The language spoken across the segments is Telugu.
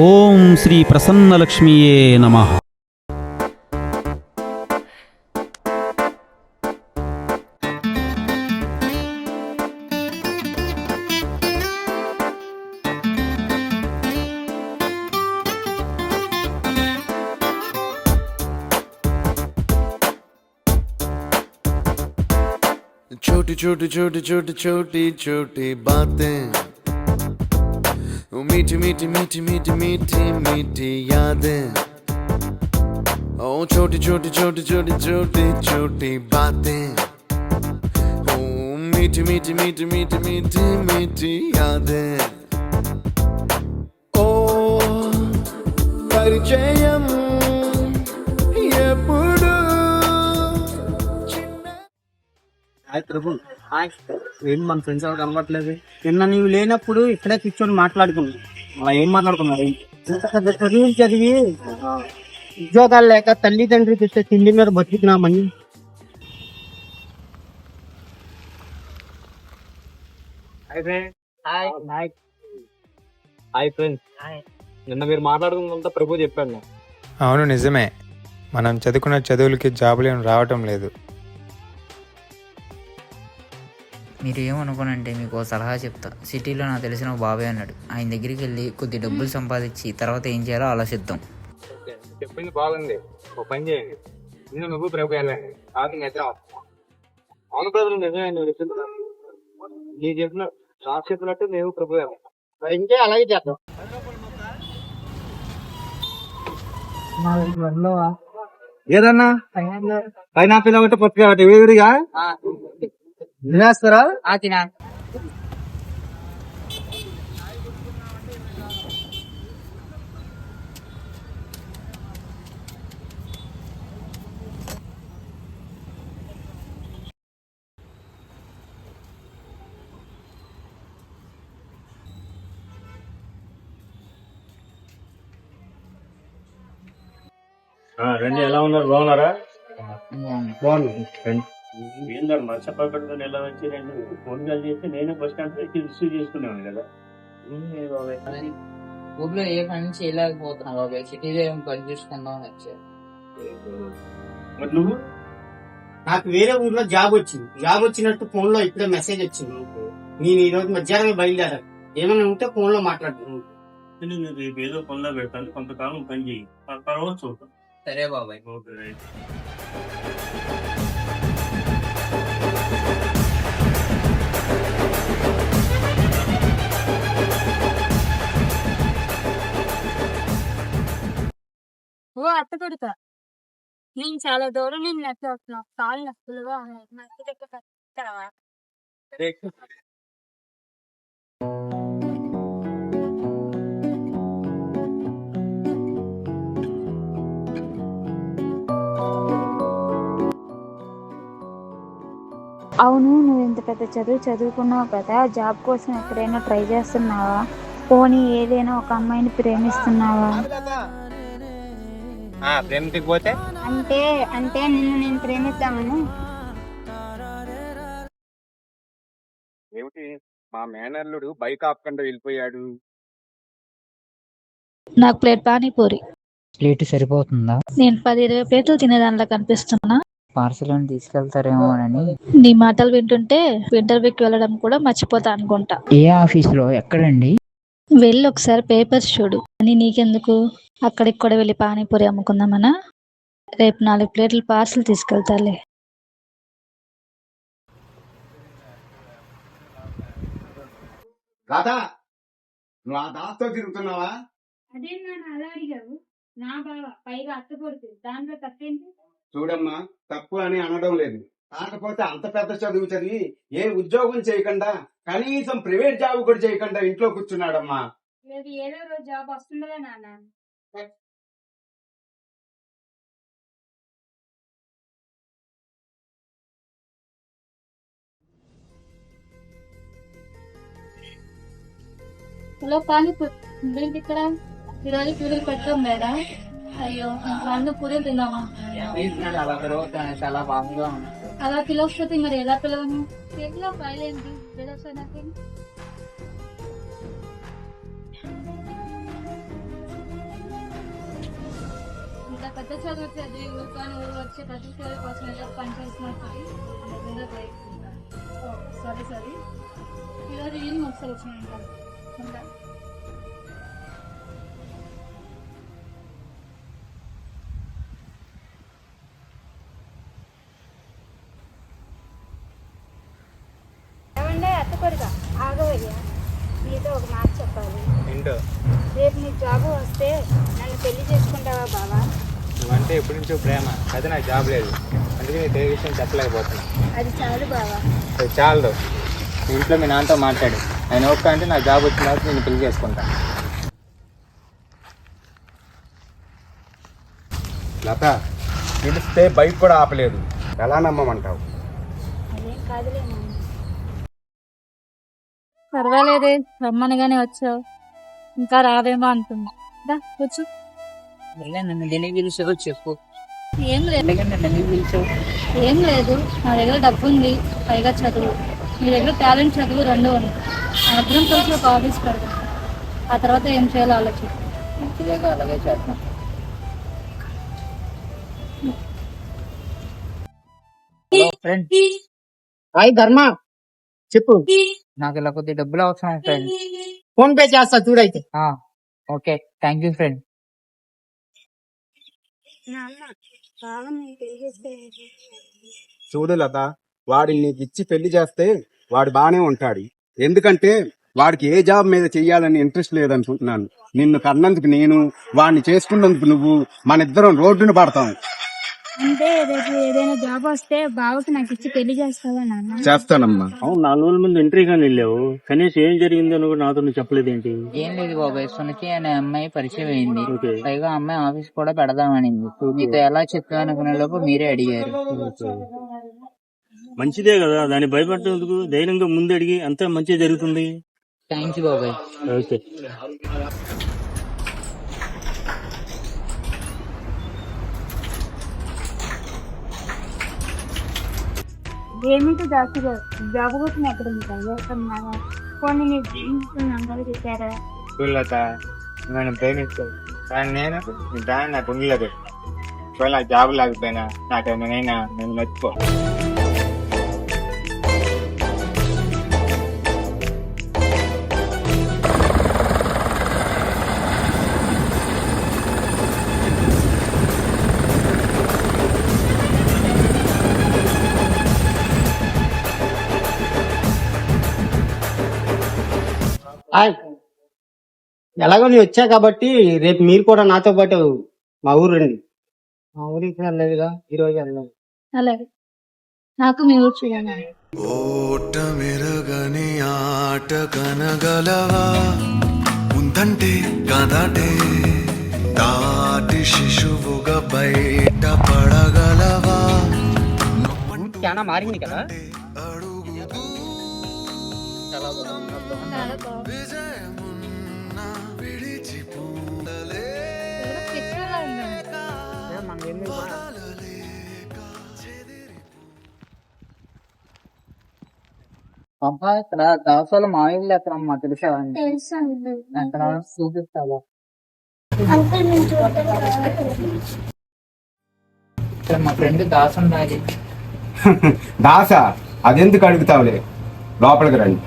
ఓం శ్రీ ప్రసన్నలక్ష్మీయే నమః. छोटी छोटी छोटी छोटी छोटी छोटी बातें, मीठी मीठी मीठी मीठी मीठी मीठी यादें. ओ छोटी छोटी छोटी छोटी छोटी छोटी बातें, ओ मीठी मीठी मीठी मीठी मीठी मीठी यादें. ओ परिचयम ఎప్పుడు హాయ్ ప్రభు. హాయ్. ఏం మన ఫ్రెండ్స్ ఎవరు కనబడట్లేదు. నిన్న నీవు లేనప్పుడు ఇక్కడే కూర్చొని మాట్లాడుకున్నాం. అలా ఏం మాట్లాడుకున్నారు? చదువులు చదివి ఉద్యోగాలు లేక తల్లిదండ్రులు తెచ్చే తిండి మీద బతుకుతున్నామని. Hi friends. నిన్న మీరు మాట్లాడుకున్నంత ప్రభు చెప్పాను. అవును, నిజమే. మనం చదువుకున్న చదువులకి జాబులు ఏం రావటం లేదు. మీరు ఏమనుకోనంటే మీకు ఓ సలహా చెప్తా. సిటీలో నాకు తెలిసిన ఒక బాబాయ్ అన్నాడు. ఆయన దగ్గరికి వెళ్ళి కొద్ది డబ్బులు సంపాదించి తర్వాత ఏం చేయాలో ఆలోచిద్దాం. చెప్పింది బాగుంది. ఒక పని చేయండి, నిన్ను నువ్వు ప్రభు వెళ్ళండి. అవును బ్రదర్, నిజమే. నువ్వు చెప్పింది నీ చెప్పిన నాకు చెప్పినట్టు నేను ప్రభు వెళ్ళాను. ఇంకే అలాగే చేద్దాం. ఏదన్నా పైనాపిల్ ఒకటి పత్తి ఒకటి వేడిగా తినేస్తారా? తినా. రండి, ఎలా ఉన్నారు? బాగున్నారా? బాగుంది. ఏందరు మత్స్యపక్కడుకొని ఎలా వచ్చి నేను ఫోన్ కాల్ చేస్తే నేను బస్ స్టాండ్ రిసీవ్ చేసుకున్నాను కదా. ఊర్లో ఏ పని చేయలేకపోతున్నా బాబాయ్. సిటీలో ఏం పని చూసుకుందాం అని వచ్చారు. మరి నువ్వు? నాకు వేరే ఊర్లో జాబ్ వచ్చింది. జాబ్ వచ్చినట్టు ఫోన్ లో ఇప్పుడే మెసేజ్ వచ్చింది. నేను ఈ రోజు మధ్యాహ్నం బయలుదేరాను. ఏమైనా ఉంటే ఫోన్ లో మాట్లాడుతున్నాను. నేను రేపు ఏదో పనిలో పెడతాను, కొంతకాలం పని చేయి, తర్వాత చూద్దాం. సరే బాబాయ్. Okay, right. ఓ అత్త కొడుతా, నేను చాలా దూరం నేను నచ్చి వస్తున్నా. కాళ్ళు నొప్పులుగా ఉన్నాయి. నచ్చి దగ్గర కట్టవా? అవును, నువ్వు ఇంత పెద్ద చదువు చదువుకున్నావు కదా, జాబ్ కోసం ఎక్కడైనా ట్రై చేస్తున్నావా? పోనీ ఏదైనా ఒక అమ్మాయిని ప్రేమిస్తున్నావా? ప్రేమించకపోతే అంటే అంటే నిన్ను నేను ప్రేమిద్దామని. ఏమిటి, మా మేనల్లుడు బైక్ ఆపకుండా వెళ్ళిపోయాడు. నాకు ప్లేట్ పానీపూరి. ప్లేట్ సరిపోతుందా? నేను 10-20 ప్లేట్లు తినేదానిలా కనిపిస్తున్నా. పార్సల్ అని తీసుకెళ్తారేమో అని. నీ మాటలు వింటుంటే ఇంటర్వ్యూకి వెళ్ళడం కూడా మర్చిపోతా అనుకుంటా. ఏ ఆఫీస్ లో? ఎక్కడండి? వెళ్ళి ఒకసారి పేపర్స్ చూడు. అని నీకెందుకు? అక్కడికి వెళ్ళి పానీపూరి అమ్ముకుందామనా? రేపు 4 ప్లేట్లు పార్సల్ తీసుకెళ్తాలే. రాధా, నువ్వు ఆ దాంతో తిరుగుతున్నావా? అదే నన్ను అలా అడిగావు. నా బావ పైగా అత్త కొడుకు, దాంట్లో తప్పేంటి? చూడమ్మా, తప్పు అని అనడం లేదు. కాకపోతే అంత పెద్ద చదువు చదివి ఏ ఉద్యోగం చేయకుండా, కనీసం ప్రైవేట్ జాబ్ కూడా చేయకుండా ఇంట్లో కూర్చున్నాడమ్మా. లేదు, ఏదో రోజు జాబ్ వస్తుందిలే నాన్న. హలో పానీపూరి, ఏంటి ఇక్కడ? ఈరోజు పూరీలు పెట్టాం మేడం. అయ్యో, అన్ని పూరీలు తిన్నామా? చాలా బాగుందా? అలా పిలవకపోతే మరి ఎలా పిలవను? చేతిలో ఫైల్ ఏంటి? పిలవసా నాకు? పెద్ద చదువు చదివి ఊరుకొని ఊరు వచ్చే ప్రతి చదువు కోసం ఏదో పని చేసినప్పుడు సరే ఈరోజు ఈయన ఒకసారి వచ్చినాయంట. ఏమండే అత్తపడిగా ఆగవయ్యా, నీతో ఒక మాట చెప్పాలి. ఏంటో రేపు నీ జాబ్ వస్తే నన్ను పెళ్లి చేసుకుంటావా బావా? నువ్వంటే ఎప్పటి నుంచో ప్రేమ, అయితే నాకు జాబ్ లేదు, అందుకే నీ తెలియ విషయం చెప్పలేకపోతున్నా. అది చాలు బావా. అది చాలదు, మీ ఇంట్లో మీ నాన్నతో మాట్లాడు, ఆయన ఓకే అంటే నాకు జాబ్ వచ్చిన తర్వాత నేను పెళ్లి చేసుకుంటా. లత పిలిస్తే బైక్ కూడా ఆపలేదు, ఎలా నమ్మమంటావు? అదేం కాదులే నాన్న. పర్వాలేదే, రమ్మనగానే వచ్చావు, ఇంకా రావేమో అనుకున్నా. దా కూర్చో. నన్ను దేనికి పిలిచావో చెప్పు. ఏం లేదు, నన్ను ఎందుకు పిలిచావు? ఏం లేదు, నా దగ్గర డబ్బు ఉంది, పైగా చదువు, నీ దగ్గర టాలెంట్, చదువు రెండు ఉంది. అర్థం కలిసి ఒక ఆఫీస్ పెడతాం, ఆ తర్వాత ఏం చేయాలో ఆలోచించు. మంచిదేగా, అలాగే చేద్దాం. ఫ్రెండ్, హాయ్ ధర్మ, చెప్పు. నాకు ఇలా కొద్ది డబ్బులు అవసరం ఫ్రెండ్. ఫోన్ పే చేస్తా చూడైతే. Okay, thank you friend. చూడు లత, వాడిని నీకు ఇచ్చి పెళ్లి చేస్తే వాడు బానే ఉంటాడు, ఎందుకంటే వాడికి ఏ జాబ్ మీద చెయ్యాలని ఇంట్రెస్ట్ లేదనుకుంటున్నాను. నిన్ను కన్నందుకు నేను, వాడిని చేసుకున్నందుకు నువ్వు, మన ఇద్దరం రోడ్డున పడతాం. అంటే రేపు ఏదైనా జాబ్ వస్తే బావకి నాకు ఇచ్చి పెళ్లి చేస్తావా నాన్న? చేస్తానమ్మా. అవును, 4 రోజుల ముందు ఎంట్రీ కానీ వెళ్ళావు, కనీసం ఏం జరిగిందో అని కూడా నాతో నువ్వు చెప్పలేదేంటి? ఏం లేదు బాబాయ్, సునకి అనే అమ్మాయి పరిచయం అయింది. ఓకే. పైగా అమ్మాయి ఆఫీస్ కూడా పెడదామనింది. మీతో ఎలా చెప్తా అనుకునే లోపు మీరే అడిగారు. మంచిదే కదా, దాన్ని భయపడేందుకు, ధైర్యంగా ముందు అడిగి అంతా మంచిగా జరుగుతుంది. థ్యాంక్స్ బాబాయ్. ఓకే. ఏమిటి దాచుగా జాబ్ కోసం ఎక్కడ ఉంటావు? కొన్ని నీ జీవితం చెప్పారా? చూడలత, నన్ను ప్రేమిస్తావు, కానీ నేను నీ దాన్ని నాకు ఉండలేదు. ఒకవేళ నాకు జాబ్ లేకపోయినా నాకు నేనైనా నేను మర్చిపో. హాయ్, ఎలాగో నేను వచ్చా కాబట్టి రేపు మీరు కూడా నాతో పాటు మా ఊరు రండి. మా ఊరికి వెళ్ళలేదుగా, ఈరోజు వెళ్దాం. అలాగే, నాకు మీ ఊరు చూడాలి. ఓట మెరుగని ఆట కనగలవా, ఉందంటే కదటే తాటి శిశువుగా బయట పడగలవా, చాలా మారింది కదా. విజయమున్న విడిచిపోలే పంపా, ఇక్కడ దాసాల మావిళ్ళు ఎక్కడ అమ్మా తెలుసా? అక్కడ చూపిస్తావా? ఇక్కడ మా ఫ్రెండ్ దాసం రాజు. దాసా, అదెందుకు అడుగుతావులే, లోపలికి రండి.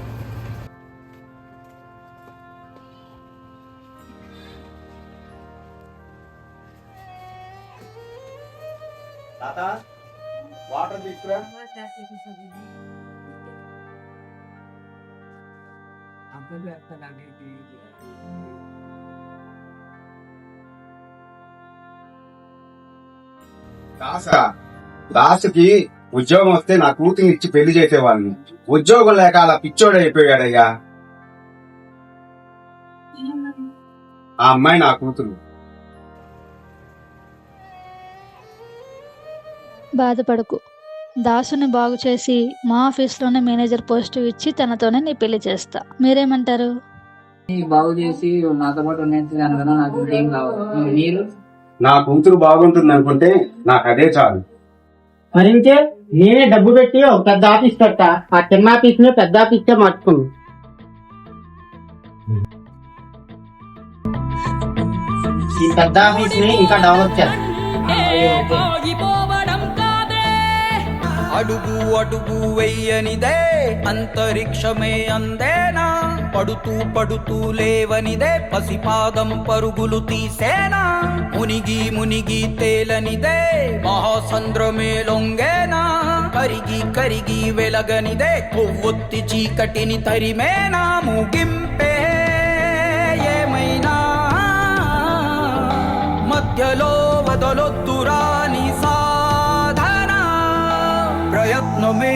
వాటర్ తీసుకురా. దాసుకి ఉద్యోగం వస్తే నా కూతురు ఇచ్చి పెళ్లి చేసేవాళ్ళని, ఉద్యోగం లేక అలా పిచ్చోడైపోయాడయ్యా. ఆ అమ్మాయి నా కూతురు. బాధపడకు, దాసుని బాగు చేసి మా ఆఫీస్లోనే మేనేజర్ పోస్ట్ ఇచ్చి తనతోనే నీ పెళ్లి చేస్తా. మీరేమంటారు? బాగు చేసి నాతో పాటు ఉన్నదాని కదా, నాకు ఏం కావాలి. మీరు నా కూతురు బాగుంటుంది అనుకుంటే నాకు అదే చాలు. మరింకే నేనే డబ్బు పెట్టి ఒక పెద్ద ఆఫీస్ పెట్టా, ఆ చిన్న ఆఫీస్ ని పెద్ద ఆఫీస్ గా మార్చుకున్నాను. ఈ పెద్ద ఆఫీస్ ని ఇంకా డెవలప్ చేస్తాను. ఆగిపోవడం కాదే. అడుగు అడుగు వెయ్యనిదే అంతరిక్షమే అందేనా, పడుతూ పడుతూ లేవనిదే పసిపాదం పరుగులు తీసేనా, మునిగి మునిగి తేలనిదే మహాసంద్రమే లొంగేనా, కరిగి కరిగి వెలగనిదే కొవ్వొత్తి చీకటిని తరిమేనా, ముగింపే ఏమైనా మధ్యలో వదలొద్దురా నీ సాధన, ప్రయత్నమే